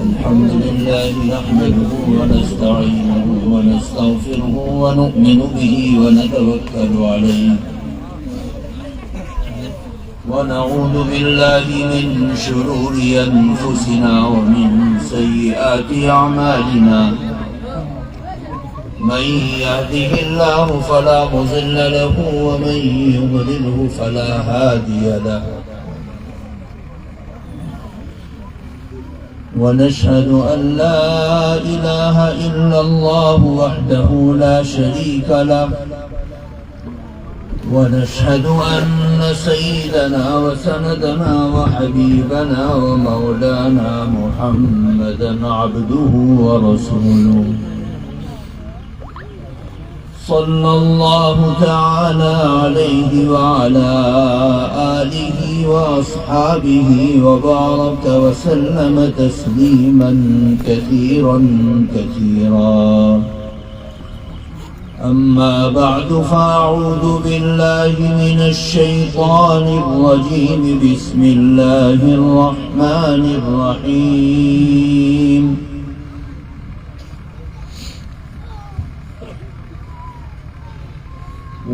الحمد لله نحمده ونستعينه ونستغفره ونؤمن به ونتوكل عليه ونعوذ بالله من شرور أنفسنا ومن سيئات أعمالنا من يهده الله فلا مضل له ومن يضلله فلا هادي له ونشهد أن لا إله إلا الله وحده لا شريك له ونشهد أن سيدنا وسندنا وحبيبنا ومولانا محمدا عبده ورسوله صلى الله تعالى عليه وعلى آله وأصحابه وبارك وسلم تسليما كثيرا كثيرا أما بعد فأعوذ بالله من الشيطان الرجيم بسم الله الرحمن الرحيم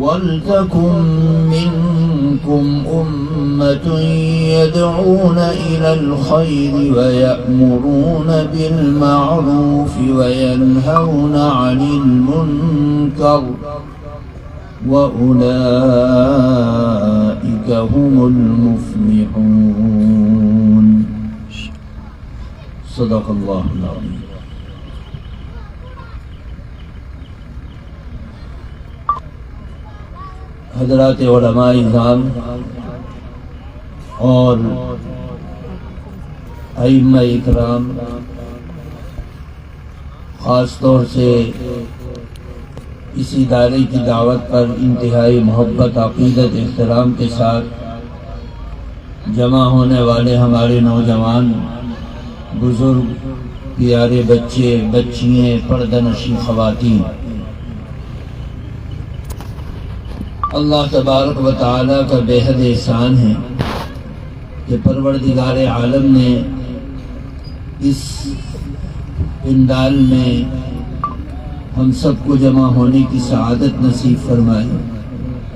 وَلْتَكُنْ مِنْكُمْ أُمَّةٌ يَدْعُونَ إِلَى الْخَيْرِ وَيَأْمُرُونَ بِالْمَعْرُوفِ وَيَنْهَوْنَ عَنِ الْمُنْكَرِ وَأُولَئِكَ هُمُ الْمُفْلِحُونَ صدق اللہ العظیم۔ حضرات علماء اعظام اور ائمہ اکرام، خاص طور سے اسی ادارے کی دعوت پر انتہائی محبت، عقیدت، احترام کے ساتھ جمع ہونے والے ہمارے نوجوان، بزرگ، پیارے بچے، بچیاں، پردہ نشین خواتین، اللہ تبارک و تعالیٰ کا بے حد احسان ہے کہ پروردگار عالم نے اس پنڈال میں ہم سب کو جمع ہونے کی سعادت نصیب فرمائی۔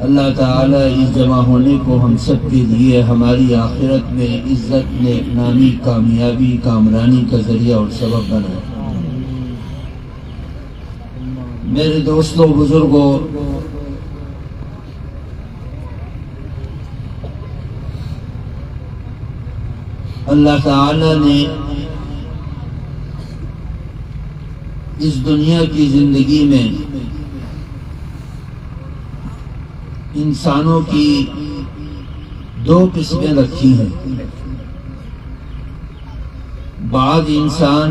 اللہ تعالیٰ اس جمع ہونے کو ہم سب کے لیے ہماری آخرت میں عزت، نیک نامی، کامیابی، کامرانی کا ذریعہ اور سبب بنائے۔ میرے دوستوں، بزرگوں، اللہ تعالی نے اس دنیا کی زندگی میں انسانوں کی دو قسمیں رکھی ہیں۔ بعض انسان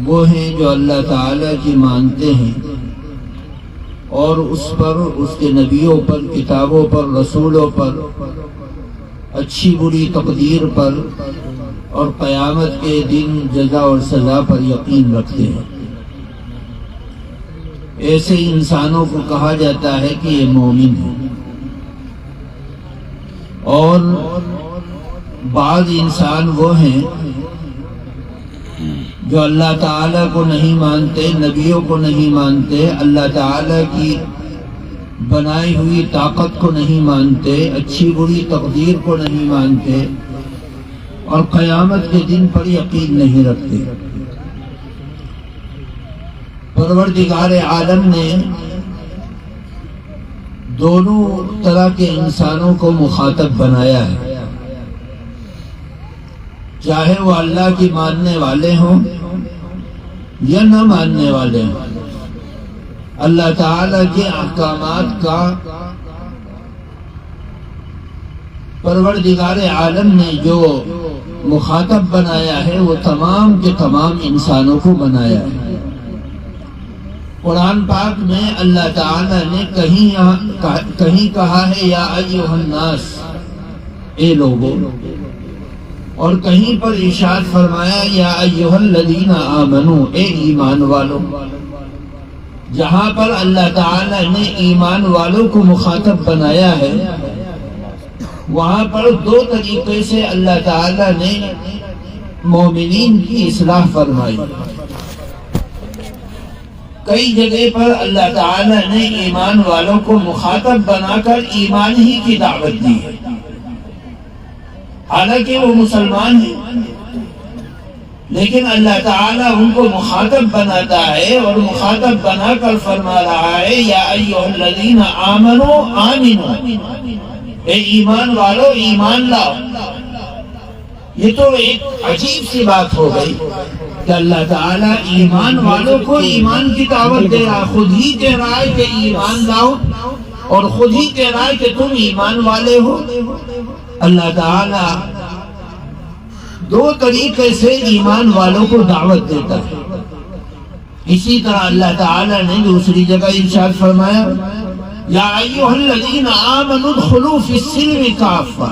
وہ ہیں جو اللہ تعالی کی مانتے ہیں اور اس پر، اس کے نبیوں پر، کتابوں پر، رسولوں پر، اچھی بری تقدیر پر اور قیامت کے دن جزا اور سزا پر یقین رکھتے ہیں۔ ایسے انسانوں کو کہا جاتا ہے کہ یہ مومن ہیں۔ اور بعض انسان وہ ہیں جو اللہ تعالیٰ کو نہیں مانتے، نبیوں کو نہیں مانتے، اللہ تعالیٰ کی بنائی ہوئی طاقت کو نہیں مانتے، اچھی بری تقدیر کو نہیں مانتے اور قیامت کے دن پر یقین نہیں رکھتے۔ پروردگار عالم نے دونوں طرح کے انسانوں کو مخاطب بنایا ہے، چاہے وہ اللہ کی ماننے والے ہوں یا نہ ماننے والے ہوں۔ اللہ تعالیٰ کے احکامات کا پروردگار عالم نے جو مخاطب بنایا ہے وہ تمام کے تمام انسانوں کو بنایا ہے۔ قرآن پاک میں اللہ تعالیٰ نے کہیں کہا ہے یا ایھا الناس، اے لوگوں، اور کہیں پر ارشاد فرمایا یا ایھا الذین آمنوا، اے ایمان والوں۔ جہاں پر اللہ تعالیٰ نے ایمان والوں کو مخاطب بنایا ہے، وہاں پر دو طریقے سے اللہ تعالیٰ نے مومنین کی اصلاح فرمائی۔ کئی جگہ پر اللہ تعالی نے ایمان والوں کو مخاطب بنا کر ایمان ہی کی دعوت دی ہے، حالانکہ وہ مسلمان ہیں، لیکن اللہ تعالیٰ ان کو مخاطب بناتا ہے اور مخاطب بنا کر فرما رہا ہے یا ایھا الذین آمنوا آمنوا، اے ایمان والو ایمان لاؤ۔ یہ تو ایک عجیب سی بات ہو گئی کہ اللہ تعالیٰ ایمان والوں کو ایمان کی دعوت دے رہا، خود ہی کہہ رہا ہے کہ ایمان لاؤ اور خود ہی کہہ رہا ہے کہ تم ایمان والے ہو۔ اللہ تعالیٰ دو طریقے سے ایمان والوں کو دعوت دیتا ہے۔ اسی طرح اللہ تعالیٰ نے دوسری جگہ ارشاد فرمایا یا ایھا الذین آمنوا ادخلوا فی السلم کافہ،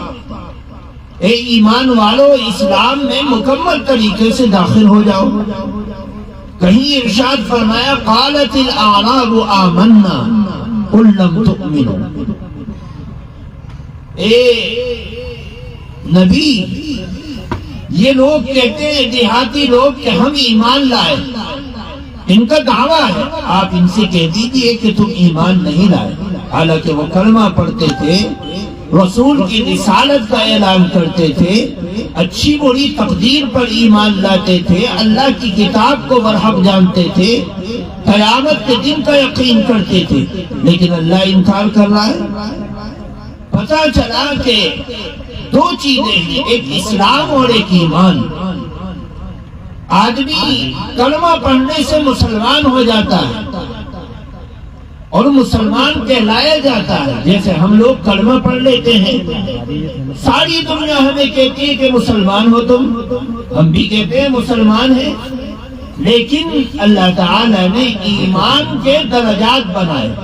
اے ایمان والو اسلام میں مکمل طریقے سے داخل ہو جاؤ۔ کہیں ارشاد فرمایا قالت الاعراب آمنا قل لم تؤمنوا، اے نبی یہ لوگ کہتے ہیں دیہاتی لوگ کہ ہم ایمان لائے، ان کا دعویٰ ہے، آپ ان سے کہہ دیجئے کہ تم ایمان نہیں لائے، حالانکہ وہ کلمہ پڑھتے تھے، رسول کی رسالت کا اعلان کرتے تھے، اچھی بری تقدیر پر ایمان لاتے تھے، اللہ کی کتاب کو برحق جانتے تھے، قیامت کے دن کا یقین کرتے تھے، لیکن اللہ انکار کر رہا ہے۔ پتہ چلا کہ دو چیزیں ہیں، ایک اسلام اور ایک ایمان۔ آدمی کلمہ پڑھنے سے مسلمان ہو جاتا ہے اور مسلمان کہلایا جاتا ہے۔ جیسے ہم لوگ کلمہ پڑھ لیتے ہیں، ساری دنیا ہمیں کہتی ہے کہ مسلمان ہو تم، ہم بھی کہتے ہیں مسلمان ہیں، لیکن اللہ تعالی نے ایمان کے درجات بنائے۔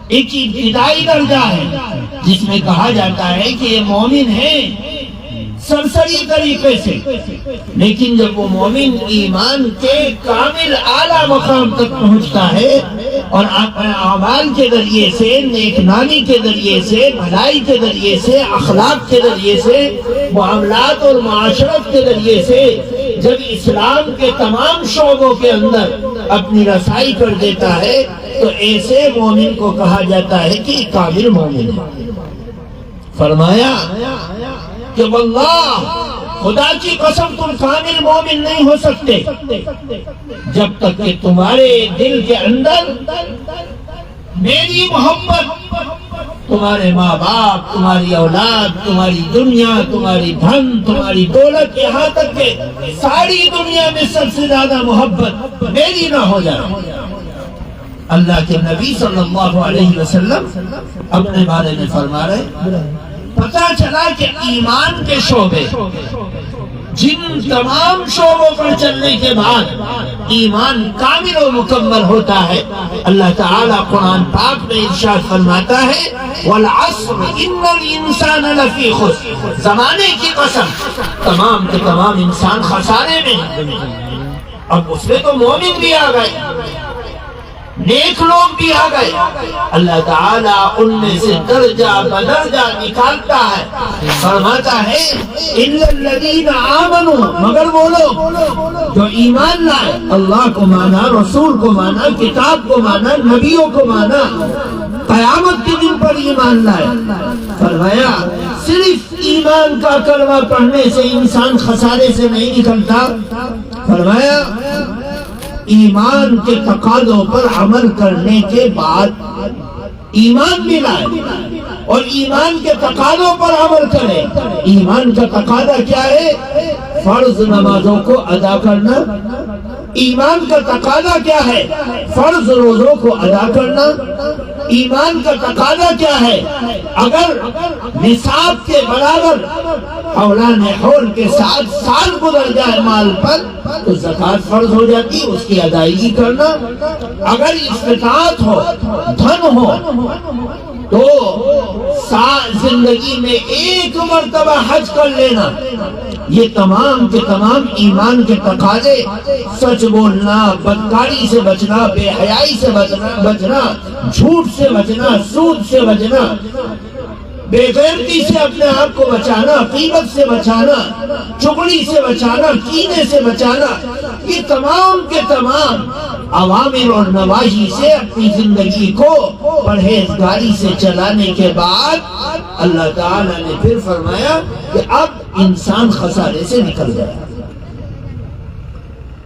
ایک ابتدائی درجہ ہے جس میں کہا جاتا ہے کہ یہ مومن ہے سرسری طریقے سے، لیکن جب وہ مومن ایمان کے کامل اعلیٰ مقام تک پہنچتا ہے اور اپنے اعمال کے ذریعے سے، نیک نامی کے ذریعے سے، بھلائی کے ذریعے سے، اخلاق کے ذریعے سے، معاملات اور معاشرت کے ذریعے سے جب اسلام کے تمام شعبوں کے اندر اپنی رسائی کر دیتا ہے تو ایسے مومن کو کہا جاتا ہے کہ کامل مومن ہے۔ فرمایا کہ واللہ خدا کی قسم تم کامل مومن نہیں ہو سکتے جب تک کہ تمہارے دل کے اندر میری محبت، تمہارے ماں باپ، تمہاری اولاد، تمہاری دنیا، تمہاری دھن، تمہاری دولت، یہاں تک کہ ساری دنیا میں سب سے زیادہ محبت میری نہ ہو جائے۔ اللہ کے نبی صلی اللہ علیہ وسلم اپنے بارے میں فرما رہے، پتہ چلا کہ ایمان کے شعبے، جن تمام شعبوں پر چلنے کے بعد ایمان کامل و مکمل ہوتا ہے، اللہ تعالیٰ قرآن پاک میں ارشاد فرماتا ہے وَالْعَصْرِ إِنَّ الْإِنسَانَ لَفِي خُسْرٍ، زمانے کی قسم تمام کے تمام انسان خسارے میں ہیں۔ اب اس میں تو مومن بھی آ گئے، نیک لوگ بھی آ گئے، اللہ تعالیٰ ان میں سے درجہ بدرجہ نکالتا ہے، فرماتا ہے اِلَّا الَّذِينَ آمَنُوا، مگر وہ لوگ جو ایمان لائے، اللہ کو مانا، رسول کو مانا، کتاب کو مانا، نبیوں کو مانا، قیامت کے دن پر ایمان لائے۔ فرمایا صرف ایمان کا کلمہ پڑھنے سے انسان خسارے سے نہیں نکلتا، فرمایا ایمان کے تقاضوں پر عمل کرنے کے بعد ایمان بھی لائے اور ایمان کے تقاضوں پر عمل کرے۔ ایمان کا تقاضا کیا ہے؟ فرض نمازوں کو ادا کرنا۔ ایمان کا تقاضا کیا ہے؟ فرض روزوں کو ادا کرنا۔ ایمان کا تقاضا کیا ہے؟ اگر نصاب کے برابر حولان حول کے 7 سال گزر جائے مال پر تو زکوٰۃ فرض ہو جاتی، اس کی ادائیگی کرنا۔ اگر استطاعت ہو، دھن ہو تو زندگی میں ایک مرتبہ حج کر لینا۔ یہ تمام کے تمام ایمان کے تقاضے، سچ بولنا، بدکاری سے بچنا، بے حیائی سے بچنا، جھوٹ سے بچنا، سود سے بچنا، بے غیرتی سے اپنے آپ کو بچانا، غیبت سے بچانا، چغلی سے بچانا، کینے سے بچانا، یہ تمام کے تمام اوامر اور نواہی سے اپنی زندگی کو پرہیزگاری سے چلانے کے بعد اللہ تعالی نے پھر فرمایا کہ اب انسان خسارے سے نکل گیا۔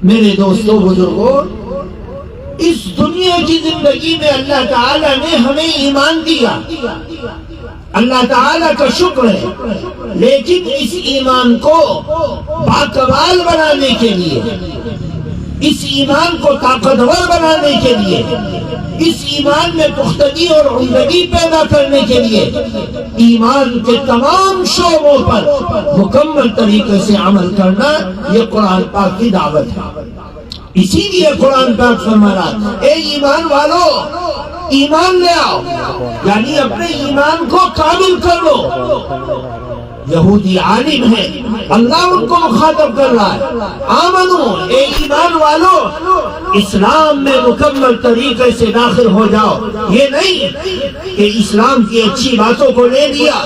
میرے دوستوں بزرگوں، اس دنیا کی زندگی میں اللہ تعالی نے ہمیں ایمان دیا، اللہ تعالیٰ کا شکر ہے، لیکن اس ایمان کو باکمال بنانے کے لیے، اس ایمان کو طاقتور بنانے کے لیے، اس ایمان میں پختگی اور عمدگی پیدا کرنے کے لیے ایمان کے تمام شعبوں پر مکمل طریقے سے عمل کرنا، یہ قرآن پاک کی دعوت ہے۔ اسی لیے قرآن پاک فرما رہا، اے ایمان والو ایمان لے آؤ، یعنی اپنے ایمان کو کامل کر لو۔ یہودی عالم ہے، اللہ ان کو مخاطب کر رہا ہے، آمنو، اے ایمان والو اسلام میں مکمل طریقے سے داخل ہو جاؤ۔ یہ نہیں کہ اسلام کی اچھی باتوں کو لے لیا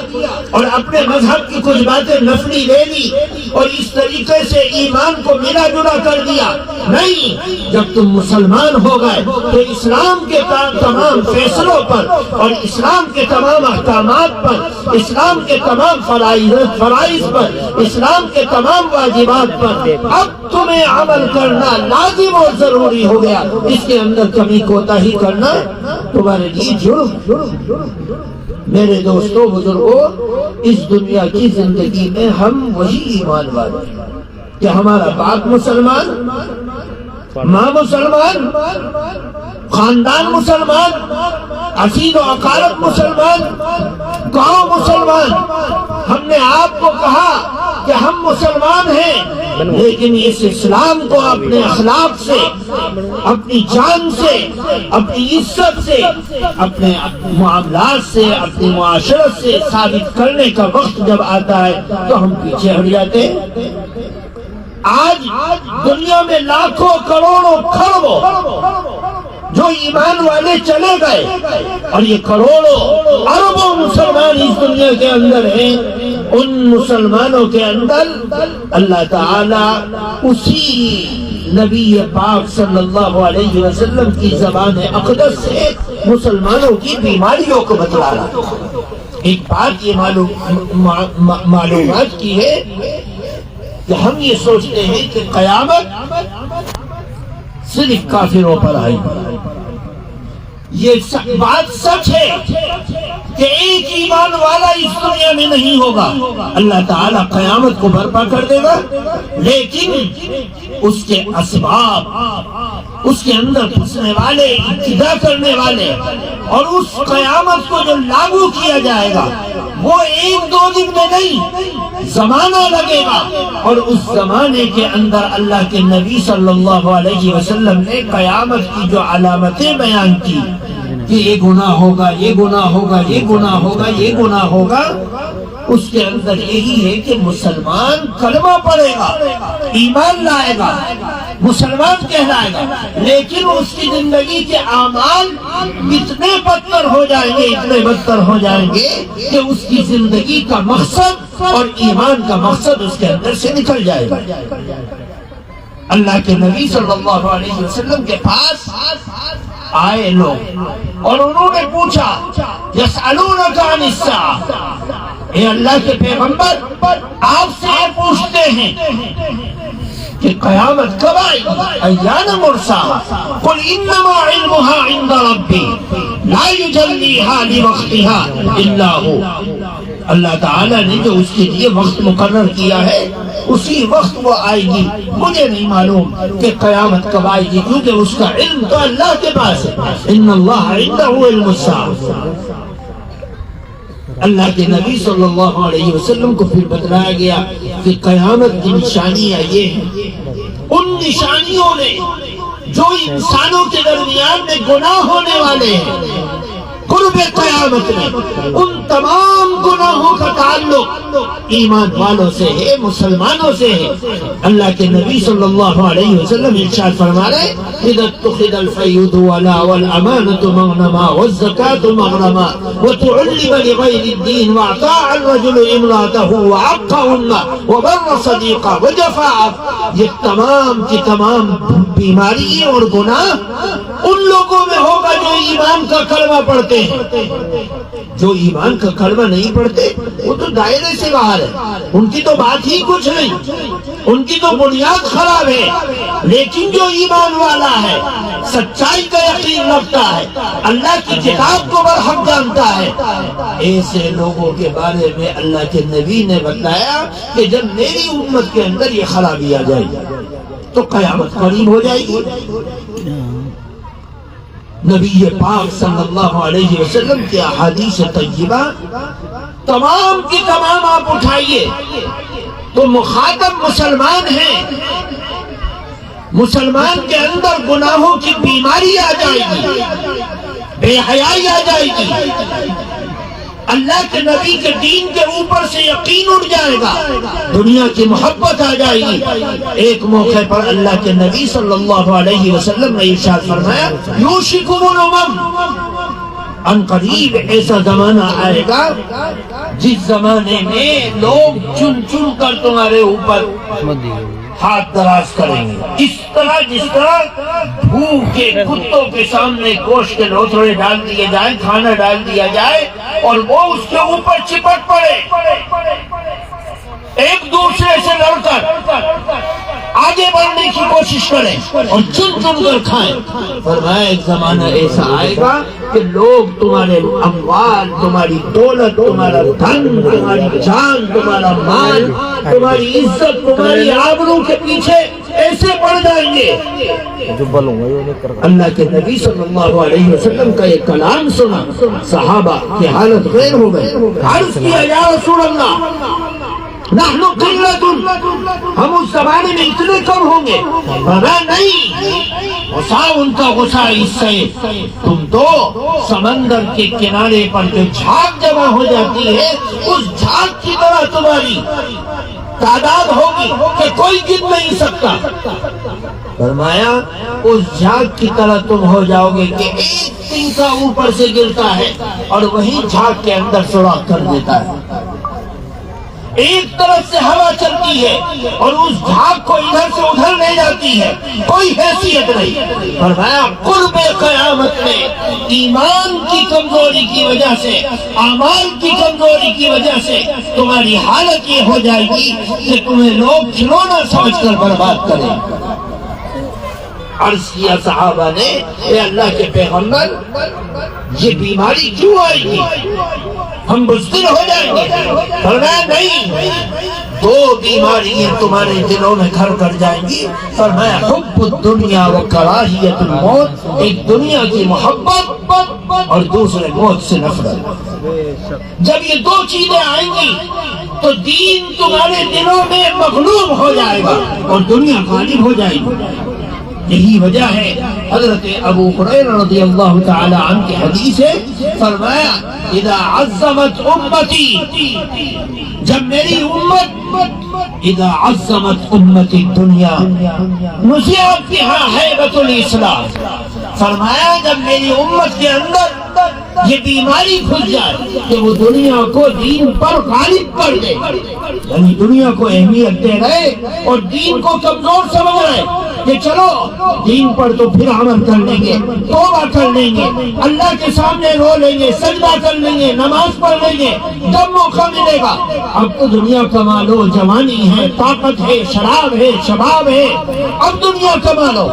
اور اپنے مذہب کی کچھ باتیں نفلی لے لی اور اس طریقے سے ایمان کو ملا جلا کر دیا، نہیں۔ جب تم مسلمان ہو گئے تو اسلام کے تمام فیصلوں پر اور اسلام کے تمام احکامات پر، اسلام کے تمام فرائض پر، اسلام کے تمام واجبات پر اب تمہیں عمل کرنا لازم اور ضروری ہو گیا۔ اس کے اندر کمی کوتاہی کرنا تمہارے لیے جرم۔ میرے دوستوں بزرگوں، اس دنیا کی زندگی میں ہم وہی ایمان والے کہ ہمارا باپ مسلمان، ماں مسلمان، خاندان مسلمان، عقید و عقارت مسلمان، گاؤں مسلمان۔ ہم نے آپ کو کہا کہ ہم مسلمان ہیں، لیکن اس اسلام کو اپنے اخلاق سے، اپنی جان سے، اپنی عزت سے، اپنے معاملات سے، اپنی معاشرت سے ثابت کرنے کا وقت جب آتا ہے تو ہم پیچھے ہٹ جاتے ہیں۔ آج دنیا میں لاکھوں کروڑوں کھربوں جو ایمان والے چلے گئے اور یہ کروڑوں اربوں مسلمان اس دنیا کے اندر ہیں، ان مسلمانوں کے اندر اللہ تعالی اسی نبی پاک صلی اللہ علیہ وسلم کی زبان اقدس سے مسلمانوں کی بیماریوں کو بتلا رہا۔ ایک بات یہ معلومات کی ہے کہ ہم یہ سوچتے ہیں کہ قیامت صرف کافروں پر آئی۔ یہ بات سچ ہے کہ ایک ایمان والا اس دنیا میں نہیں ہوگا۔ اللہ تعالیٰ قیامت کو برپا کر دے گا، لیکن اس کے اسباب، اس کے اندر پھنسنے والے، ابتدا کرنے والے، اور اس قیامت کو جو لاگو کیا جائے گا وہ ایک دو دن میں نہیں، زمانہ لگے گا۔ اور اس زمانے کے اندر اللہ کے نبی صلی اللہ علیہ وسلم نے قیامت کی جو علامتیں بیان کی کہ یہ گناہ ہوگا، یہ گناہ ہوگا، یہ گناہ ہوگا، یہ گناہ ہوگا، اس کے اندر یہی ہے کہ مسلمان کلمہ پڑھے گا، ایمان لائے گا، مسلمان کہلائے گا، لیکن اس کی زندگی کے اعمال اتنے بدتر ہو جائیں گے، اتنے بدتر ہو جائیں گے کہ اس کی زندگی کا مقصد اور ایمان کا مقصد اس کے اندر سے نکل جائے گا۔ اللہ کے نبی صلی اللہ علیہ وسلم کے پاس آئے لوگ اور انہوں نے پوچھا، یسألونک عن الساعہ، اے اللہ کے پیغمبر آپ سے یہ پوچھتے ہیں کہ قیامت کب آئی، ایان مرساها، قل انما علمها عند ربی لا یجلیها لوقتها الا هو۔ اللہ تعالیٰ نے جو اس کے لیے وقت مقرر کیا ہے اسی وقت وہ آئے گی۔ مجھے نہیں معلوم کہ قیامت کب آئے گی، کیونکہ اس کا علم تو اللہ کے پاس ہے، ان اللہ عنده علم الساعہ۔ اللہ کے نبی صلی اللہ علیہ وسلم کو پھر بتلایا گیا کہ قیامت کی نشانیاں یہ ہیں، ان نشانیوں نے جو انسانوں کے درمیان میں گناہ ہونے والے ہیں، قرب قیامت میں ان تمام گناہوں کا تعلق ایمان والوں سے ہے، مسلمانوں سے ہے۔ اللہ کے نبی صلی اللہ علیہ وسلم ارشاد فرما رہے اذا اتخذ الفیض والامانۃ مغنما والزکاۃ مغرما وتعلم لغیر الدین واعطاء الرجل امرأته وعق امه وبر صدیقہ وجفا، یہ تمام کی تمام بیماری اور گناہ ان لوگوں میں ہوگا جو ایمان کا کلمہ پڑھتے ہیں۔ جو ایمان کا کلمہ نہیں پڑھتے وہ تو دائرے سے باہر ہے، ان کی تو بات ہی کچھ نہیں، ان کی تو بنیاد خراب ہے۔ لیکن جو ایمان والا ہے، سچائی کا یقین رکھتا ہے، اللہ کی کتاب کو برحق جانتا ہے، ایسے لوگوں کے بارے میں اللہ کے نبی نے بتایا کہ جب میری امت کے اندر یہ خرابی آ جائے گی تو قیامت قریب ہو جائے گی۔ نبی پاک صلی اللہ علیہ وسلم کی احادیث طیبہ تمام کی تمام آپ اٹھائیے تو مخاطب مسلمان ہیں، مسلمان کے اندر گناہوں کی بیماری آ جائے گی، بے حیائی آ جائے گی، اللہ کے نبی کے دین کے اوپر سے یقین اٹھ جائے گا، دنیا کی محبت آ جائے گی۔ ایک موقع پر اللہ کے نبی صلی اللہ علیہ وسلم نے ارشاد فرمایا یوشکم الامم، ان قریب ایسا زمانہ آئے گا جس زمانے میں لوگ چن چن کر تمہارے اوپر ہاتھ دراز کریں گے، اس طرح جس طرح بھوکے کتوں کے سامنے گوشت کے لوتھڑے ڈال دیے جائیں، کھانا ڈال دیا جائے اور وہ اس کے اوپر چپٹ پڑے، ایک دوسرے سے لڑ کر آگے بڑھنے کی کوشش کریں اور چن چن کر کھائیں۔ فرمایا ایک زمانہ ایسا آئے گا کہ لوگ تمہارے اموال، تمہاری دولت، تمہارا دھن، تمہاری جان، تمہارا مال، تمہاری عزت، تمہاری آبرو کے پیچھے ایسے پڑ جائیں گے۔ اللہ کے نبی صلی اللہ علیہ وسلم کا یہ کلام سنا، صحابہ کی حالت غیر ہو گئے، عرض کیا یا رسول اللہ نحن قلت، ہم اس زمانے میں اتنے کم ہوں گے؟ فرمایا نہیں، غصہ ان کا غصہ اس سے تم تو سمندر کے کنارے پر جو جھاگ جمع ہو جاتی ہے اس جھاگ کی طرح تمہاری تعداد ہوگی کہ کوئی گن نہیں سکتا۔ فرمایا اس جھاگ کی طرح تم ہو جاؤ گے کہ ایک تنکا اوپر سے گرتا ہے اور وہی جھاگ کے اندر سوراخ کر دیتا ہے، ایک طرف سے ہوا چلتی ہے اور اس جھاگ کو ادھر سے ادھر لے جاتی ہے، کوئی حیثیت نہیں۔ فرمایا قرب قیامت میں ایمان کی کمزوری کی وجہ سے، اعمال کی کمزوری کی وجہ سے تمہاری حالت یہ ہو جائے گی کہ تمہیں لوگ کھلونا سمجھ کر برباد کریں۔ عرض کیا صحابہ نے اے اللہ کے پیغمبر یہ بیماری کیوں آئے گی، ہم بزدل ہو جائیں گے؟ فرمایا نہیں، دو بیماریاں تمہارے دلوں میں گھر کر جائیں گی۔ فرمایا حب الدنیا و کراہیت الموت، ایک دنیا کی محبت اور دوسرے موت سے نفرت۔ جب یہ دو چیزیں آئیں گی تو دین تمہارے دلوں میں مغلوب ہو جائے گا اور دنیا غالب ہو جائے گی۔ یہی وجہ ہے حضرت ابو ہریرہ رضی اللہ تعالی عنہ کی حدیث ہے، فرمایا اذا عظمت امتی، جب میری امت، اذا عظمت امتی الدنیا نزعت بها ہیبۃ الاسلام، فرمایا جب میری امت کے اندر یہ بیماری کھل جائے کہ وہ دنیا کو دین پر غالب کر دے، یعنی دنیا کو اہمیت دے رہے اور دین کو کمزور سمجھ رہے کہ چلو دین پر تو پھر عمل کر لیں گے، توبہ کر لیں گے، اللہ کے سامنے رو لیں گے، سجدہ کر لیں گے، نماز پڑھ لیں گے، جب موقع ملے گا۔ اب تو دنیا کما لو، جوانی ہے، طاقت ہے، شراب ہے، شباب ہے، اب دنیا کما لو۔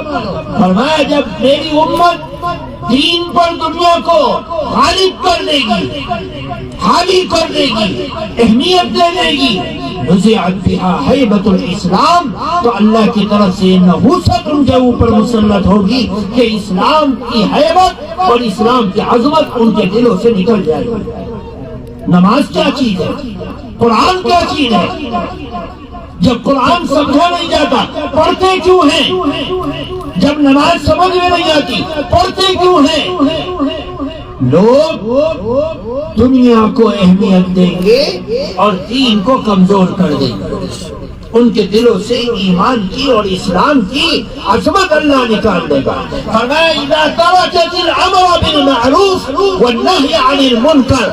فرمایا جب میری امت دین پر دنیا کو غالب کر دے گی، حاوی کر دے گی، اہمیت دے دے گی، نزعت بها ہیبۃ الاسلام، تو اللہ کی طرف سے نحوست ان کے اوپر مسلط ہوگی کہ اسلام کی ہیبت اور اسلام کی عظمت ان کے دلوں سے نکل جائے گی۔ نماز کیا چیز ہے، قرآن کیا چیز ہے؟ جب قرآن سمجھا نہیں جاتا پڑھتے کیوں ہیں؟ جب نماز سمجھ میں نہیں آتی پڑھتے کیوں ہیں؟ لوگ دنیا کو اہمیت دیں گے اور دین کو کمزور کر دیں گے. ان کے دلوں سے ایمان کی اور اسلام کی عظمت اللہ نکال دے گا. فرمایا اذا تركت الامر بالمعروف والنهي عن المنکر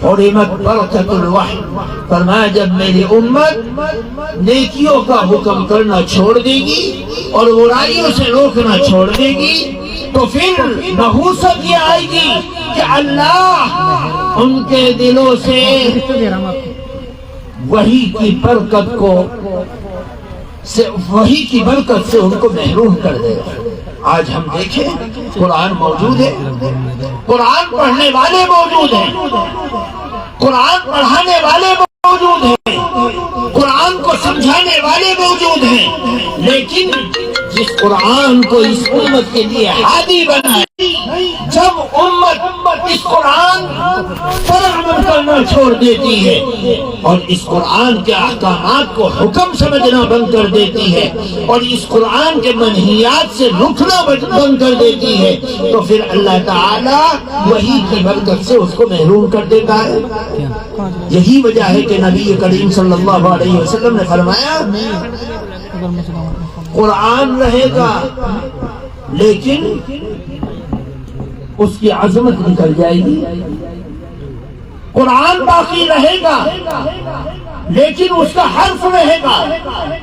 حرمت برکت الوحی. فرمایا جب میری امت نیکیوں کا حکم کرنا چھوڑ دے گی اور برائیوں سے روکنا چھوڑ دے گی تو پھر نحوست یہ آئے گی کہ اللہ ان کے دلوں سے وحی کی برکت سے ان کو محروم کر دے گا. آج ہم دیکھیں قرآن موجود ہے, قرآن پڑھنے والے موجود ہیں, قرآن پڑھانے والے موجود ہیں, قرآن کو سمجھانے والے موجود ہیں, لیکن جس قرآن کو اس امت کے لیے ہادی بنا ہے, جب امت اس قرآن پر عمل کرنا چھوڑ دیتی ہے اور اس قرآن کے احکامات کو حکم سمجھنا بند کر دیتی ہے اور اس قرآن کے منہیات سے رکنا بند کر دیتی ہے, تو پھر اللہ تعالی وحی کی برکت سے اس کو محروم کر دیتا ہے. یہی وجہ ہے کہ نبی کریم صلی اللہ علیہ وسلم نے فرمایا قرآن رہے گا لیکن اس کی عظمت نکل جائے گی, قرآن باقی رہے گا لیکن اس کا حرف رہے گا,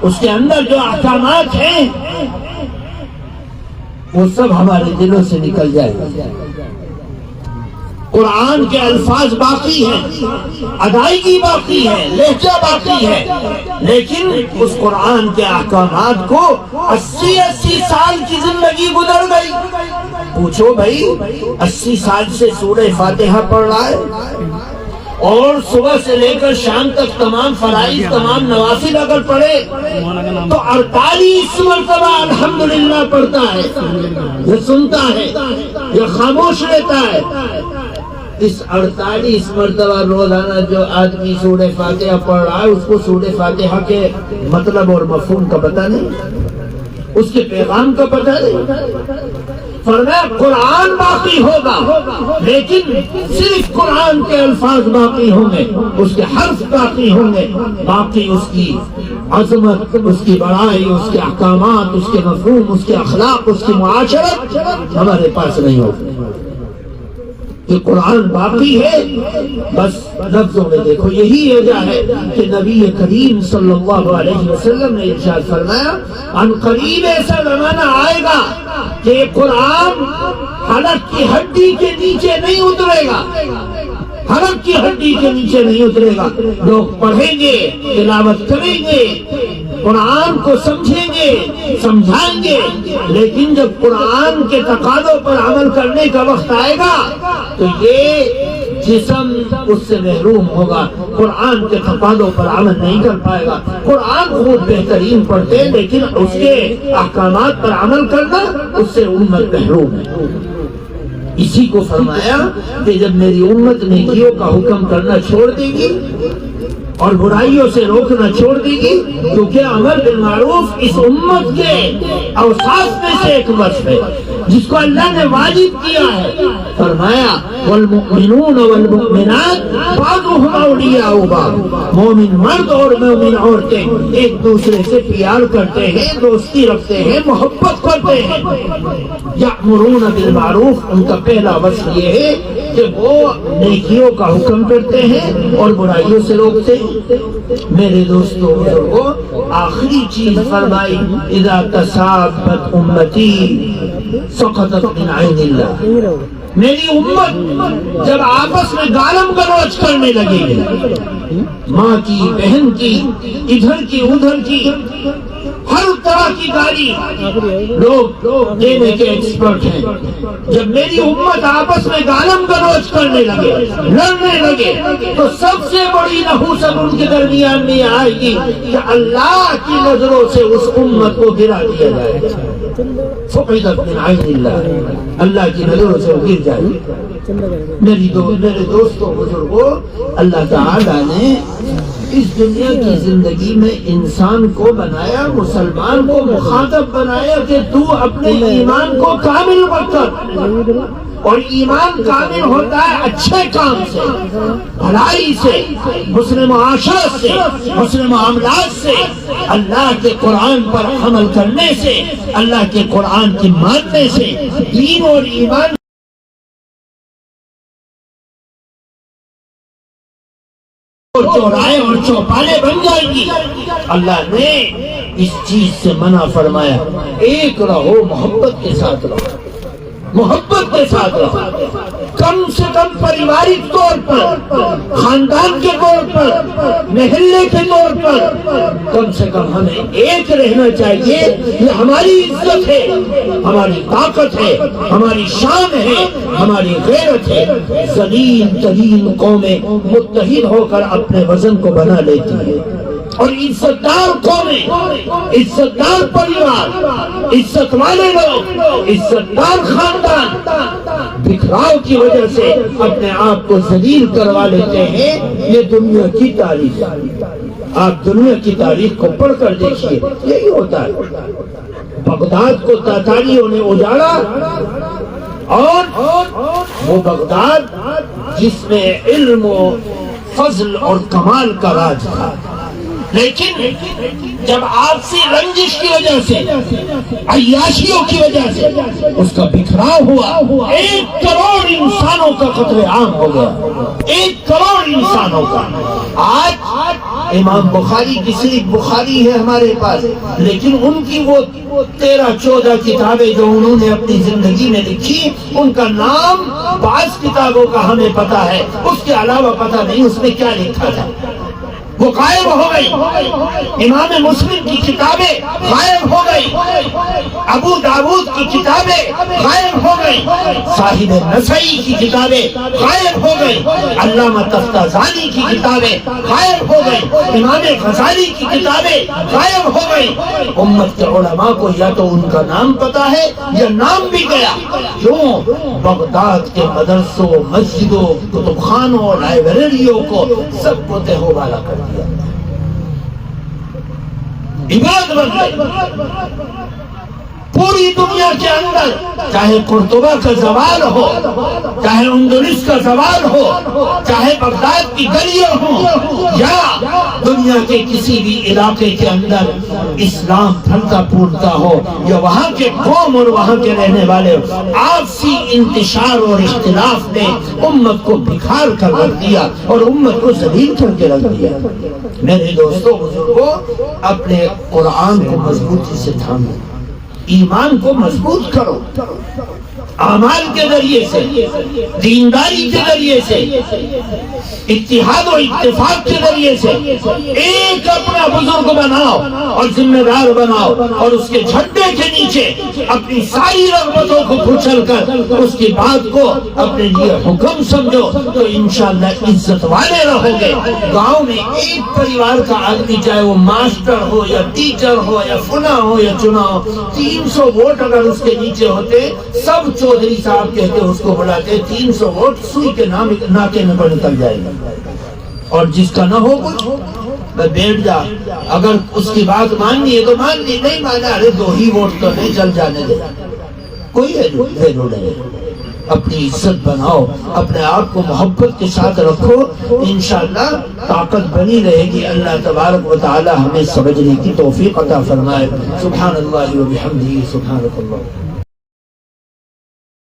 اس کے اندر جو احکامات ہیں وہ سب ہمارے دلوں سے نکل جائے گا. قرآن کے الفاظ باقی ہیں, ادائیگی باقی ہے, لہجہ باقی ہے, لیکن اس قرآن کے احکامات کو 80 سال کی زندگی گزر گئی. پوچھو بھائی 80 سال سے سورہ فاتحہ پڑھ رہا ہے اور صبح سے لے کر شام تک تمام فرائض تمام نوافل اگر پڑھے تو 48 مرتبہ الحمدللہ پڑھتا ہے, یہ سنتا ہے, یہ خاموش رہتا ہے. اس 48 مرتبہ روزانہ جو آدمی سورہ فاتحہ پڑھ رہا ہے اس کو سورہ فاتحہ کے مطلب اور مفہوم کا پتہ نہیں, اس کے پیغام کا پتہ نہیں. فرمایا قرآن باقی ہوگا لیکن صرف قرآن کے الفاظ باقی ہوں گے, اس کے حرف باقی ہوں گے, باقی اس کی عظمت, اس کی بڑائی, اس کے احکامات, اس کے مفہوم, اس کے اخلاق, اس کی معاشرت ہمارے پاس نہیں ہوگی. کہ قرآن باقی ہے بس لفظوں میں دیکھو. یہی وجہ ہے کہ نبی کریم صلی اللہ علیہ وسلم نے ارشاد فرمایا ان قریب ایسا زمانہ آئے گا کہ قرآن حلق کی ہڈی کے نیچے نہیں اترے گا, حلق کی ہڈی کے نیچے نہیں اترے گا. لوگ پڑھیں گے, تلاوت کریں گے, قرآن کو سمجھیں گے, سمجھائیں گے, لیکن جب قرآن کے تقاضوں پر عمل کرنے کا وقت آئے گا تو یہ جسم اس سے محروم ہوگا, قرآن کے تقاضوں پر عمل نہیں کر پائے گا. قرآن خود بہترین پڑھتے لیکن اس کے احکامات پر عمل کرنا اس سے امت محروم ہے. اسی کو فرمایا کہ جب میری امت نیکیوں کا حکم کرنا چھوڑ دے گی اور برائیوں سے روکنا چھوڑ دے گی, کیونکہ امر بالمعروف اس امت کے اوصاف میں سے ایک وصف ہے جس کو اللہ نے واجب کیا ہے. فرمایا والمؤمنون والمؤمنات بعضهم اولیاء بعض, مومن مرد اور مومن عورتیں ایک دوسرے سے پیار کرتے ہیں, دوستی رکھتے ہیں, محبت کرتے ہیں. یأمرون بالمعروف, ان کا پہلا وصف یہ ہے کہ وہ نیکیوں کا حکم کرتے ہیں اور برائیوں سے روکتے ہیں. میرے دوستوں بزرگوں, آخری چیز فرمائی اذا تصابت امتی سقطت من عین اللہ. میری امت جب آپس میں گالم گلوچ کرنے لگے گی, ماں کی, بہن کی, ادھر کی ادھر کی, ہر طرح کی گالی لوگ دینے کے ایکسپرٹ ہیں. جب میری امت آپس میں گالم گلوچ کرنے لگے, لڑنے لگے, تو سب سے بڑی نحوست ان کے درمیان میں آئے گی کہ اللہ کی نظروں سے اس امت کو گرا دیا جائے. فقدت من عین اللہ, اللہ کی نظروں سے وہ گر جائے. میرے دوستوں بزرگوں, اللہ تعالی نے اس دنیا کی زندگی میں انسان کو بنایا، مسلمان کو مخاطب بنایا کہ تو اپنے ایمان کو کامل کر، اور ایمان کامل ہوتا ہے اچھے کام سے، بھلائی سے، حسن معاشرت سے، حسن معاملات سے، اللہ کے قرآن پر عمل کرنے سے، اللہ کے قرآن کی ماننے سے، دین اور ایمان چوراہے اور چوپالے بن جائیں گی۔ اللہ نے اس چیز سے منع فرمایا، ایک رہو، محبت کے ساتھ رہو، محبت کے ساتھ رہو، کم سے کم پریوارک طور پر، خاندان کے طور پر، محلے کے طور پر کم سے کم ہمیں ایک رہنا چاہیے۔ یہ ہماری عزت ہے، ہماری طاقت ہے، ہماری شان ہے، ہماری غیرت ہے۔ ذلیل ترین قومیں متحد ہو کر اپنے وزن کو بنا لیتی ہیں، اور عزتدار قومیں، عزتدار پریوار، عزت والے لوگ، عزتدار خاندان بکھراؤ کی وجہ سے اپنے آپ کو ذلیل کروا لیتے ہیں۔ یہ دنیا کی تاریخ ہے، آپ دنیا کی تاریخ کو پڑھ کر دیکھیے، یہی ہوتا ہے۔ بغداد کو تاتاریوں نے اجاڑا، اور وہ بغداد جس میں علم و فضل اور کمال کا راج تھا، لیکن جب آپسی رنجش کی وجہ سے، عیاشیوں کی وجہ سے اس کا بکھراؤ ہوا، 1 کروڑ انسانوں کا قتل عام ہو گیا، 1 کروڑ انسانوں کا۔ آج امام بخاری کی صرف بخاری ہے ہمارے پاس، لیکن ان کی وہ 13-14 کتابیں جو انہوں نے اپنی زندگی میں لکھی، ان کا نام بعض کتابوں کا ہمیں پتا ہے، اس کے علاوہ پتا نہیں اس میں کیا لکھا تھا۔ وہ غائب ہو گئی۔ امام مسلم کی کتابیں غائب ہو گئی، ابو داؤد کی کتابیں غائب ہو گئی، صاحب نسائی کی کتابیں غائب ہو گئی، علامہ تفتازانی کی کتابیں غائب ہو گئی، امام غزالی کی کتابیں غائب ہو گئی۔ امت کے علماء کو یا تو ان کا نام پتا ہے یا نام بھی گیا۔ کیوں؟ بغداد کے مدرسوں، مسجدوں، کتب خانوں، لائبریریوں کو سب کو تہو بالا کر دیا، عبادت بن گئی۔ پوری دنیا کے اندر چاہے قرطبہ کا زوال ہو، چاہے اندلس کا زوال ہو، چاہے بغداد کی گلیاں ہوں، یا دنیا کے کسی بھی علاقے کے اندر اسلام پھلتا پھولتا ہو، یا وہاں کے قوم اور وہاں کے رہنے والے آپسی انتشار اور اختلاف نے امت کو بکھار کر رکھ دیا اور امت کو ذلیل کر کے رکھ دیا۔ میرے دوستوں بزرگوں، اپنے قرآن کو مضبوطی سے تھامو، ایمان کو مضبوط کرو، اعمال کے ذریعے سے، دینداری کے ذریعے سے، اتحاد و اتفاق کے ذریعے سے ایک اپنا بزرگ بناؤ اور ذمہ دار بناؤ، اور اس کے جھنڈے کے نیچے اپنی ساری رغبتوں کو کچل کر اس کی بات کو اپنے لیے حکم سمجھو، تو انشاءاللہ عزت والے رہو گے۔ گاؤں میں ایک پریوار کا آدمی، چاہے وہ ماسٹر ہو یا ٹیچر ہو یا فنا ہو یا چنا ہو، 300 ووٹ اگر اس کے نیچے ہوتے، سب چودھری صاحب کہتے اس کو بلاتے، 300 ووٹ سوئی کے ناکے میں پر نکل جائے گا، اور جس کا نہ ہو کچھ بیٹھ جا، اگر اس کی بات ماننی ہے تو مان لی، نہیں مانا ارے 2 ہی ووٹ تو نہیں، چل جانے دے، کوئی ویلو نہیں۔ اپنی عزت بناؤ، اپنے آپ کو محبت کے ساتھ رکھو، انشاءاللہ طاقت بنی رہے گی۔ اللہ تبارک و تعالی ہمیں سمجھنے کی توفیق عطا فرمائے۔ سبحان اللہ و بحمدہ، سبحانک اللہ۔